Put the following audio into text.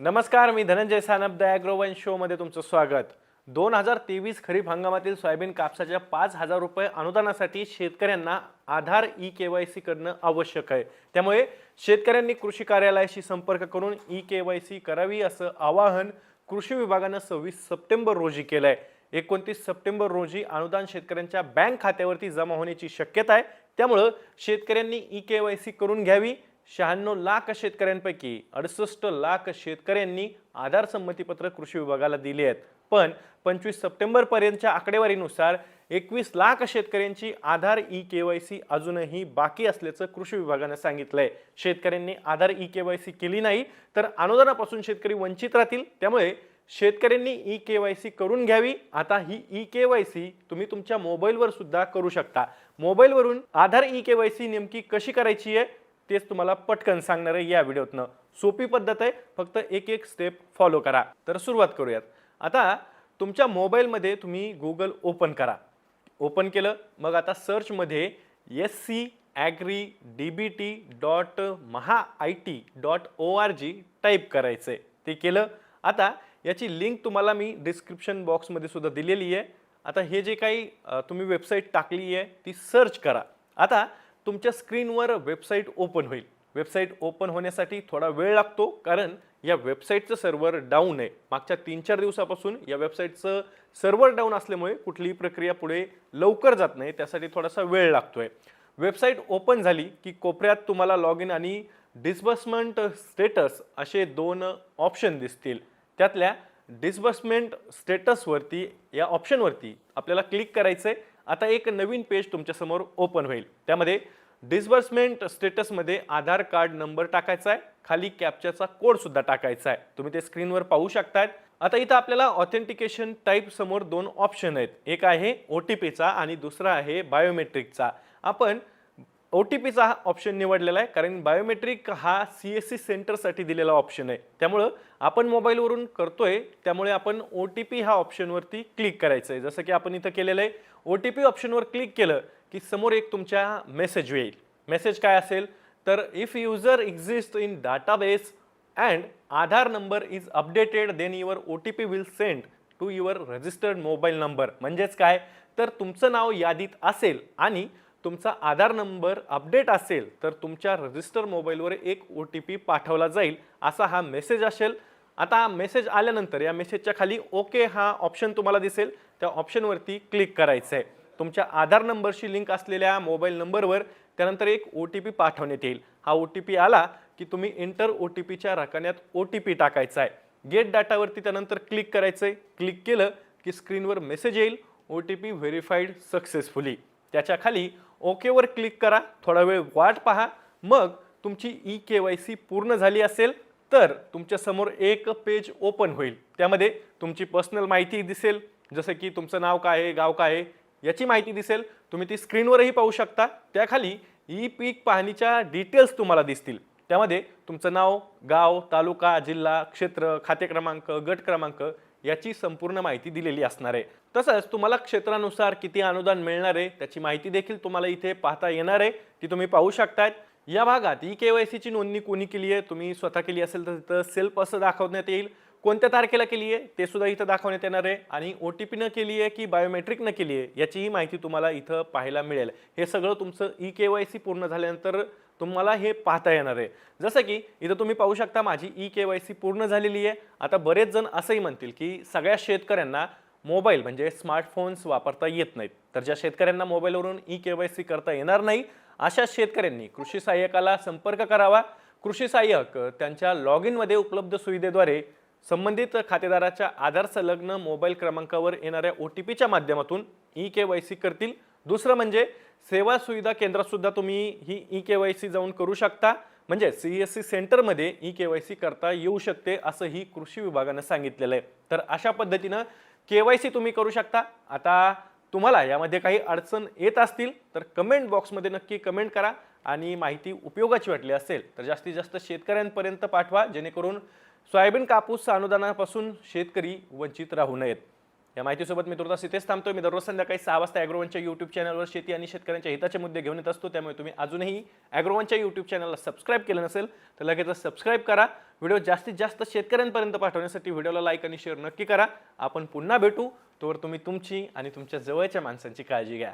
नमस्कार, मी धनंजय सानप द ॲग्रोवन शोमध्ये तुमचं स्वागत। 2023 खरीप हंगामातील सोयाबीन कापसाच्या 5,000 रुपये अनुदानासाठी शेतकऱ्यांना आधार ई-केवायसी करणं आवश्यक आहे। त्यामुळे शेतकऱ्यांनी कृषी कार्यालयाशी संपर्क करून ई-केवायसी करावी असं आवाहन कृषी विभागानं 26 सप्टेंबर रोजी केलं आहे। 29 सप्टेंबर रोजी अनुदान शेतकऱ्यांच्या बँक खात्यावरती जमा होण्याची शक्यता आहे। त्यामुळे शेतकऱ्यांनी ई-केवायसी करून घ्यावी। 96 लाख शेतकऱ्यांपैकी 68 लाख शेतकऱ्यांनी आधार संमतीपत्र कृषी विभागाला दिले आहेत, पण 25 सप्टेंबर पर्यंतच्या आकडेवारीनुसार 21 लाख शेतकऱ्यांची आधार ई-केवायसी अजूनही बाकी असल्याचं कृषी विभागाने सांगितलंय। शेतकऱ्यांनी आधार ई-केवायसी केली नाही तर अनुदानापासून शेतकरी वंचित राहतील। त्यामुळे शेतकऱ्यांनी ई-केवायसी करून घ्यावी। आता ही ई-केवायसी तुम्ही तुमच्या मोबाईलवर सुद्धा करू शकता। मोबाईलवरून आधार ई-केवायसी नेमकी कशी करायची आहे तेच तुम्हाला पटकन सांगणार आहे या व्हिडिओतनं। सोपी पद्धत आहे, फक्त एक एक स्टेप फॉलो करा। तर सुरुवात करूयात। आता तुमच्या मोबाईलमध्ये तुम्ही गूगल ओपन करा। ओपन केलं मग आता सर्च मध्ये scagridbt.mahaIT.org टाइप करायचंय। ते केलं। आता याची लिंक तुम्हाला मी डिस्क्रिप्शन बॉक्स मध्ये सुद्धा दिलेली आहे। आता हे जे काही तुम्ही वेबसाईट टाकली आहे ती सर्च करा। आता तुमच्या स्क्रीनवर वेबसाईट ओपन होईल। वेबसाईट ओपन होण्यासाठी थोडा वेळ लागतो कारण या वेबसाईटचं सर्व्हर डाऊन आहे। मागच्या 3-4 दिवसापासून या वेबसाईटचं सर्व्हर डाऊन असल्यामुळे कुठलीही प्रक्रिया पुढे लवकर जात नाही, त्यासाठी थोडासा वेळ लागतोय। वेबसाईट ओपन झाली की कोपऱ्यात तुम्हाला लॉग इन आणि डिस्बर्समेंट स्टेटस असे 2 ऑप्शन दिसतील। त्यातल्या डिस्बर्समेंट स्टेटस वरती या ऑप्शन वरती आपल्याला क्लिक करायचंय। आता एक नवीन पेज तुमच्या समोर ओपन होईल। त्यामध्ये डिस्बर्समेंट स्टेटस मध्ये आधार कार्ड नंबर टाकायचा आहे, खाली कॅप्चाचा कोड सुद्धा टाकायचा आहे। तुम्ही ते स्क्रीनवर पाहू शकता। आता इथं आपल्याला ऑथेंटिकेशन टाइप समोर 2 ऑप्शन आहेत, एक आहे ओटीपीचा आणि दुसरा आहे बायोमेट्रिकचा। आपण ओटीपीचा ऑप्शन निवडलेला आहे कारण बायोमेट्रिक हा सीएससी सेंटर साठी दिलेला ऑप्शन आहे। त्यामुळे आपण मोबाईलवरून करतोय त्यामुळे आपण ओटीपी हा ऑप्शन वरती क्लिक करायचं आहे। जसं की आपण इथं केलेलं आहे। ओटीपी ऑप्शनवर क्लिक केलं की समोर एक तुमच्या मेसेज येईल। मेसेज काय असेल तर if user exist in database and Aadhaar number is updated then your OTP will send to your registered mobile number. म्हणजेच काय तर तुमचं नाव यादीत असेल आणि तुमचा आधार नंबर अपडेट असेल तर तुमच्या रजिस्टर मोबाईलवर एक ओटीपी पाठवला जाईल असा हा मेसेज असेल। आता मेसेज आल्यानंतर या मेसेजच्या खाली ओके हा ऑप्शन तुम्हाला दिसेल, त्या ऑप्शनवरती क्लिक करायचं आहे। तुमच्या आधार नंबरशी लिंक असलेल्या मोबाईल नंबरवर त्यानंतर एक ओटीपी पाठवण्यात येईल। हा ओटीपी आला की तुम्ही एंटर ओटीपीच्या रकान्यात ओटीपी टाकायचा आहे। गेट डाटावरती त्यानंतर क्लिक करायचंय। क्लिक केलं की स्क्रीनवर मेसेज येईल, ओटीपी व्हेरीफाईड सक्सेसफुली। त्याच्या खाली ओके वर क्लिक करा, थोडा वेळ वाट पहा। मग तुमची ई-केवायसी पूर्ण झाली असेल तर तुमच्या समोर एक पेज ओपन होईल। त्यामध्ये तुमची पर्सनल माहिती दिसेल, जसं की तुमचं नाव काय आहे, गाव काय आहे याची माहिती दिसेल। तुम्ही ती स्क्रीनवरही पाहू शकता। त्याखाली ई पीक पाहणीच्या डिटेल्स तुम्हाला दिसतील। त्यामध्ये तुमचं नाव, गाव, तालुका, जिल्हा, क्षेत्र, खाते क्रमांक, गट क्रमांक याची संपूर्ण माहिती दिलेली असणार आहे। तसंच तुम्हाला क्षेत्रानुसार किती अनुदान मिळणार आहे त्याची माहिती देखील तुम्हाला इथे पाहता येणार आहे, ती तुम्ही पाहू शकता। या भागात ई-केवायसी ची नोंदणी कोणी केली आहे, तुम्ही स्वतः केली असेल तर इथं सेल्फ असं दाखवण्यात येईल। कोणत्या तारखेला केली आहे ते सुद्धा इथं दाखवण्यात येणार आहे आणि ओटीपी न केली आहे की बायोमेट्रिक न केली आहे याचीही माहिती तुम्हाला इथं पाहायला मिळेल। हे सगळं तुमचं ई-केवायसी पूर्ण झाल्यानंतर तुम्हाला हे पाहता येणार आहे। जसं की इथं तुम्ही पाहू शकता माझी ई-केवायसी पूर्ण झालेली आहे। आता बरेच जण असंही म्हणतील की सगळ्या शेतकऱ्यांना मोबाईल म्हणजे स्मार्टफोन्स वापरता येत नाहीत, तर ज्या शेतकऱ्यांना मोबाईलवरून ई-केवायसी करता येणार नाही अशा शेतकऱ्यांनी कृषी सहाय्यकाला संपर्क करावा। कृषी सहाय्यक त्यांच्या लॉग इन मध्ये उपलब्ध सुविधेद्वारे संबंधित खातेदाराच्या आधार संलग्न मोबाईल क्रमांकावर येणाऱ्या ओटीपीच्या माध्यमातून ई-केवायसी करतील। दुसरं म्हणजे सेवा सुविधा केंद्रात सुद्धा तुम्ही ही ई-केवायसी जाऊन करू शकता, म्हणजे सीएससी सेंटर मध्ये ई-केवायसी करता येऊ शकते असं ही कृषी विभागाने सांगितलेलं आहे। तर अशा पद्धतीने केवायसी तुम्ही करू शकता। आता तुम्हाला यामध्ये काही अडचण येत असतील तर कमेंट बॉक्समध्ये नक्की कमेंट करा आणि माहिती उपयोगाची वाटली असेल तर जास्तीत जास्त शेतकऱ्यांपर्यंत पाठवा, जेणेकरून सोयाबीन कापूस अनुदानापासून शेतकरी वंचित राहू नयेत। या माहितीसोबत मी तुर्तास इथेच थांबतोय. मी दररोज संध्याकाळी 6 वाजता ॲग्रोवनच्या यूट्यूब चॅनलवर शेती आणि शेतकऱ्यांच्या हिताचे मुद्दे घेऊन येत असतो. त्यामुळे तुम्ही अजूनही ॲग्रोवनच्या यूट्यूब चॅनलला सबस्क्राईब केलं नसेल तर लगेच सबस्क्राईब करा. व्हिडिओ जास्तीत जास्त शेतकऱ्यांपर्यंत पाठवण्यासाठी व्हिडिओला लाईक आणि शेअर नक्की करा. आपण पुन्हा भेटू. तोवर तुम्ही तुमची आणि तुमच्या जवळच्या माणसांची काळजी घ्या.